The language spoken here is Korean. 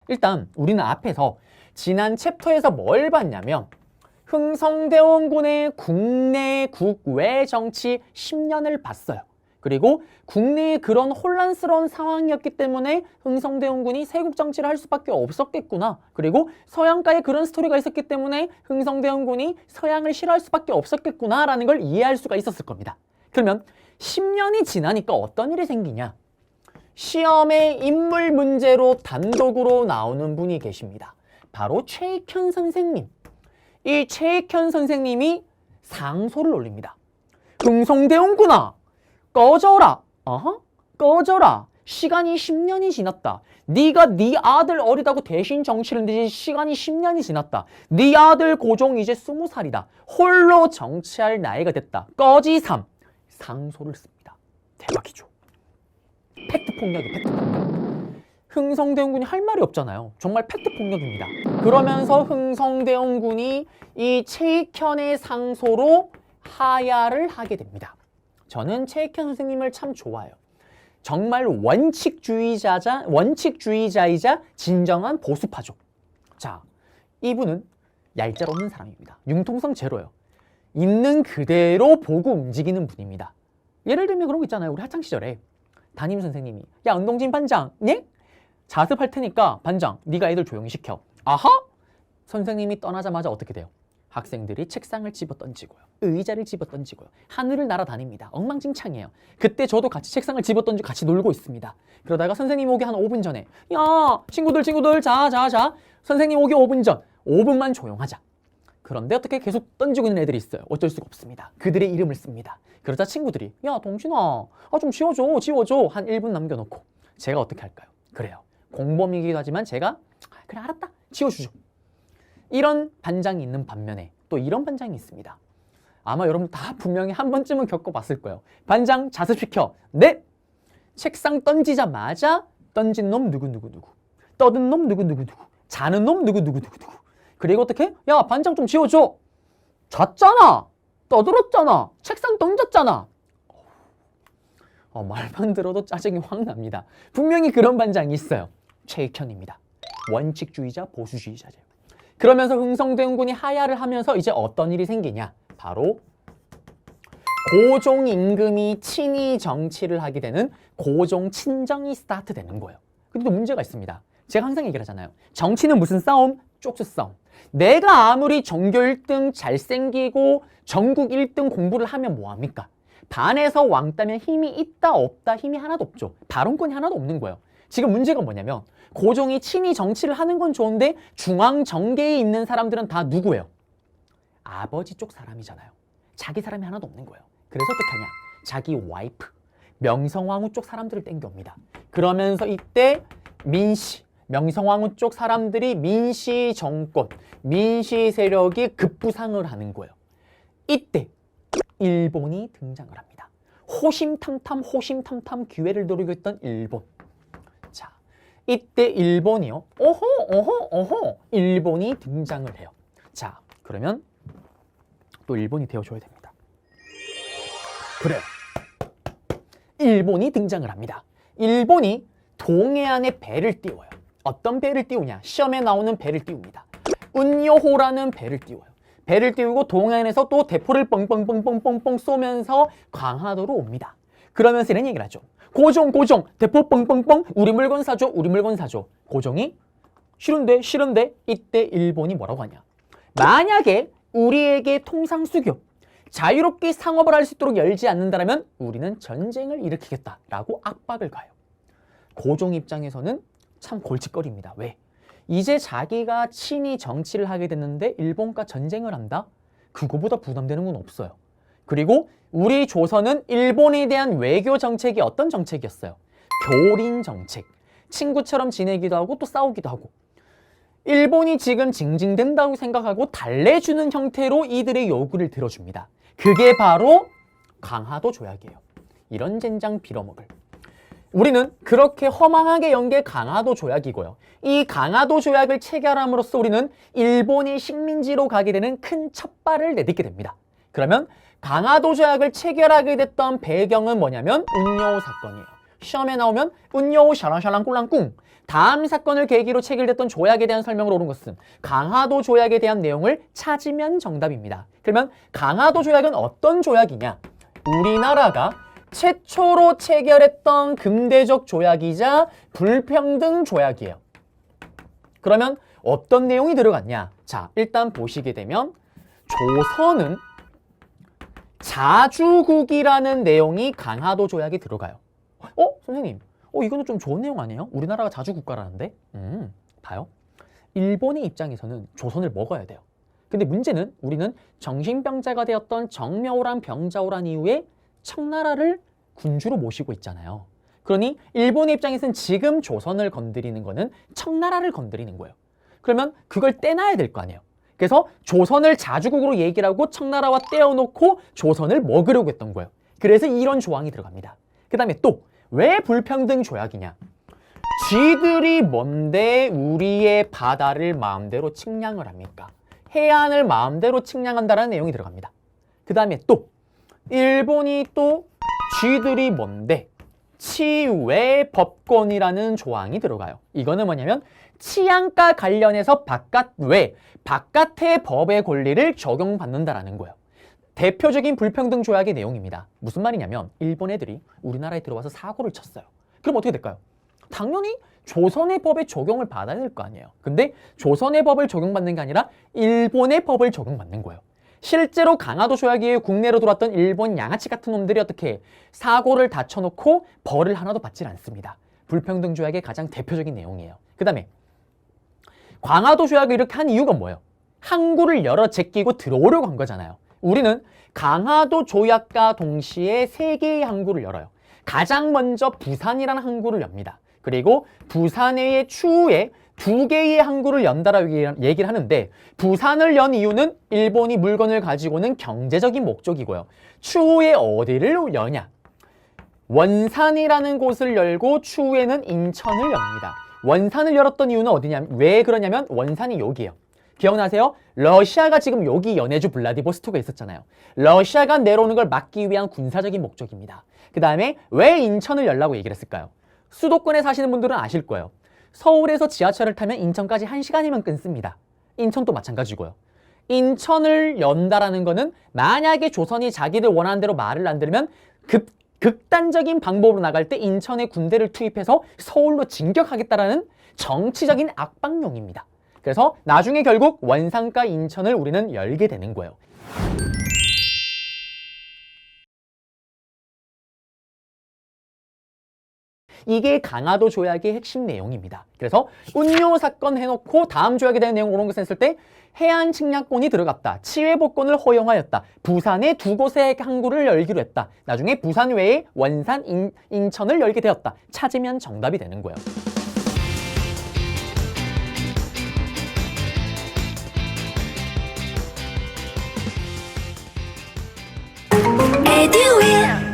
일단 우리는 앞에서 지난 챕터에서 뭘 봤냐면 흥성대원군의 국내 국외 정치 10년을 봤어요. 그리고 국내에 그런 혼란스러운 상황이었기 때문에 흥성대원군이 세국 정치를 할 수밖에 없었겠구나. 그리고 서양가에 그런 스토리가 있었기 때문에 흥성대원군이 서양을 싫어할 수밖에 없었겠구나 라는 걸 이해할 수가 있었을 겁니다. 그러면 10년이 지나니까 어떤 일이 생기냐? 시험에 인물 문제로 단독으로 나오는 분이 계십니다. 바로 최익현 선생님. 이 최익현 선생님이 상소를 올립니다. 흥성대원군아, 꺼져라. 꺼져라. 시간이 10년이 지났다. 네가 네 아들 어리다고 대신 정치를 내지 시간이 10년이 지났다. 네 아들 고종 이제 20살이다. 홀로 정치할 나이가 됐다. 꺼지삼. 상소를 씁니다. 대박이죠. 팩트폭력이 팩트폭력. 흥성대원군이 할 말이 없잖아요. 정말 팩트폭력입니다. 그러면서 흥성대원군이 이 최익현의 상소로 하야를 하게 됩니다. 저는 최익현 선생님을 참 좋아해요. 정말 원칙주의자이자 진정한 보수파죠. 자, 이분은 얄짤 없는 사람입니다. 융통성 제로예요. 있는 그대로 보고 움직이는 분입니다. 예를 들면 그런 거 있잖아요. 우리 학창시절에 담임 선생님이 야 운동진 반장, 네? 자습할 테니까 반장, 네가 애들 조용히 시켜. 아하? 선생님이 떠나자마자 어떻게 돼요? 학생들이 책상을 집어던지고요. 의자를 집어던지고요. 하늘을 날아다닙니다. 엉망진창이에요. 그때 저도 같이 책상을 집어던지고 같이 놀고 있습니다. 그러다가 선생님 오기 한 5분 전에 야 친구들 자. 선생님 오기 5분 전 5분만 조용하자. 그런데 어떻게 계속 던지고 있는 애들이 있어요. 어쩔 수가 없습니다. 그들의 이름을 씁니다. 그러자 친구들이 야 동진아 좀 지워줘 한 1분 남겨놓고 제가 어떻게 할까요? 그래요. 공범이기도 하지만 제가 그래 알았다 지워주죠. 이런 반장이 있는 반면에 또 이런 반장이 있습니다. 아마 여러분 다 분명히 한 번쯤은 겪어봤을 거예요. 반장 자습시켜. 네. 책상 던지자마자 던진 놈 누구누구 떠든 놈 누구누구 자는 놈 누구누구 그리고 어떻게? 야 반장 좀 지워줘. 잤잖아. 떠들었잖아. 책상 던졌잖아. 말만 들어도 짜증이 확 납니다. 분명히 그런 반장이 있어요. 최익현입니다. 원칙주의자 보수주의자죠. 그러면서 흥성대원군이 하야를 하면서 이제 어떤 일이 생기냐? 바로 고종 임금이 친위 정치를 하게 되는 고종 친정이 스타트되는 거예요. 근데 또 문제가 있습니다. 제가 항상 얘기를 하잖아요. 정치는 무슨 싸움? 쪽수 싸움. 내가 아무리 전교 1등 잘생기고 전국 1등 공부를 하면 뭐합니까? 반에서 왕따면 힘이 있다 없다 힘이 하나도 없죠. 발언권이 하나도 없는 거예요. 지금 문제가 뭐냐면 고종이 친위 정치를 하는 건 좋은데 중앙 정계에 있는 사람들은 다 누구예요? 아버지 쪽 사람이잖아요. 자기 사람이 하나도 없는 거예요. 그래서 어떻게 하냐? 자기 와이프 명성황후 쪽 사람들을 땡겨옵니다. 그러면서 이때 명성황후 쪽 사람들이 민씨 정권, 민씨 세력이 급부상을 하는 거예요. 이때 일본이 등장을 합니다. 호심탐탐 기회를 노리고 있던 일본. 자, 이때 일본이요. 일본이 등장을 해요. 자, 그러면 또 일본이 되어줘야 됩니다. 그래요. 일본이 등장을 합니다. 일본이 동해안에 배를 띄워요. 어떤 배를 띄우냐? 시험에 나오는 배를 띄웁니다. 운요호라는 배를 띄워요. 배를 띄우고 동해안에서 또 대포를 뻥뻥뻥뻥뻥뻥 쏘면서 강화도로 옵니다. 그러면서 이런 얘기를 하죠. 고종 대포 뻥뻥뻥 우리 물건 사줘. 고종이 싫은데 이때 일본이 뭐라고 하냐? 만약에 우리에게 통상수교 자유롭게 상업을 할 수 있도록 열지 않는다면 우리는 전쟁을 일으키겠다라고 압박을 가요. 고종 입장에서는 참 골칫거리입니다. 왜? 이제 자기가 친히 정치를 하게 됐는데 일본과 전쟁을 한다? 그거보다 부담되는 건 없어요. 그리고 우리 조선은 일본에 대한 외교 정책이 어떤 정책이었어요? 교린 정책. 친구처럼 지내기도 하고 또 싸우기도 하고. 일본이 지금 징징댄다고 생각하고 달래주는 형태로 이들의 요구를 들어줍니다. 그게 바로 강화도 조약이에요. 이런 젠장 빌어먹을. 우리는 그렇게 허망하게 연 게 강화도 조약이고요. 이 강화도 조약을 체결함으로써 우리는 일본의 식민지로 가게 되는 큰 첫발을 내딛게 됩니다. 그러면 강화도 조약을 체결하게 됐던 배경은 뭐냐면 운요호 사건이에요. 시험에 나오면 운요호 샤랑샤랑 꿀랑꿍. 다음 사건을 계기로 체결됐던 조약에 대한 설명을 옳은 것은 강화도 조약에 대한 내용을 찾으면 정답입니다. 그러면 강화도 조약은 어떤 조약이냐? 우리나라가 최초로 체결했던 근대적 조약이자 불평등 조약이에요. 그러면 어떤 내용이 들어갔냐? 자, 일단 보시게 되면 조선은 자주국이라는 내용이 강화도 조약에 들어가요. 선생님, 이거는 좀 좋은 내용 아니에요? 우리나라가 자주국가라는데? 봐요. 일본의 입장에서는 조선을 먹어야 돼요. 근데 문제는 우리는 정신병자가 되었던 정묘호란 병자호란 이후에 청나라를 군주로 모시고 있잖아요. 그러니 일본의 입장에서는 지금 조선을 건드리는 거는 청나라를 건드리는 거예요. 그러면 그걸 떼놔야 될 거 아니에요. 그래서 조선을 자주국으로 얘기를 하고 청나라와 떼어놓고 조선을 먹으려고 했던 거예요. 그래서 이런 조항이 들어갑니다. 그 다음에 또 왜 불평등 조약이냐? 쥐들이 뭔데 우리의 바다를 마음대로 측량을 합니까? 해안을 마음대로 측량한다는 내용이 들어갑니다. 그 다음에 또 일본이 또 쥐들이 뭔데 치외 법권이라는 조항이 들어가요. 이거는 뭐냐면 치안과 관련해서 바깥의 법의 권리를 적용받는다라는 거예요. 대표적인 불평등 조약의 내용입니다. 무슨 말이냐면 일본 애들이 우리나라에 들어와서 사고를 쳤어요. 그럼 어떻게 될까요? 당연히 조선의 법에 적용을 받아야 될 거 아니에요. 근데 조선의 법을 적용받는 게 아니라 일본의 법을 적용받는 거예요. 실제로 강화도 조약에 의해 국내로 들어왔던 일본 양아치 같은 놈들이 어떻게 사고를 다 쳐놓고 벌을 하나도 받질 않습니다. 불평등 조약의 가장 대표적인 내용이에요. 그 다음에 강화도 조약을 이렇게 한 이유가 뭐예요? 항구를 열어 제끼고 들어오려고 한 거잖아요. 우리는 강화도 조약과 동시에 3개의 항구를 열어요. 가장 먼저 부산이라는 항구를 엽니다. 그리고 부산의 추후에 2개의 항구를 연다라고 얘기를 하는데 부산을 연 이유는 일본이 물건을 가지고는 경제적인 목적이고요. 추후에 어디를 여냐? 원산이라는 곳을 열고 추후에는 인천을 엽니다. 원산을 열었던 이유는 어디냐면 왜 그러냐면 원산이 여기예요. 기억나세요? 러시아가 지금 여기 연해주 블라디보스토크에 있었잖아요. 러시아가 내려오는 걸 막기 위한 군사적인 목적입니다. 그 다음에 왜 인천을 열라고 얘기를 했을까요? 수도권에 사시는 분들은 아실 거예요. 서울에서 지하철을 타면 인천까지 1시간이면 끊습니다. 인천도 마찬가지고요. 인천을 연다라는 거는 만약에 조선이 자기들 원하는 대로 말을 안 들으면 극단적인 방법으로 나갈 때 인천에 군대를 투입해서 서울로 진격하겠다라는 정치적인 압박용입니다. 그래서 나중에 결국 원산과 인천을 우리는 열게 되는 거예요. 이게 강화도 조약의 핵심 내용입니다. 그래서 운요 사건 해놓고 다음 조약에 대한 내용 옳은 것을 했을 때 해안 측량권이 들어갔다. 치외복권을 허용하였다. 부산에 2곳의 항구를 열기로 했다. 나중에 부산 외에 원산, 인천을 열게 되었다. 찾으면 정답이 되는 거예요. 에듀윌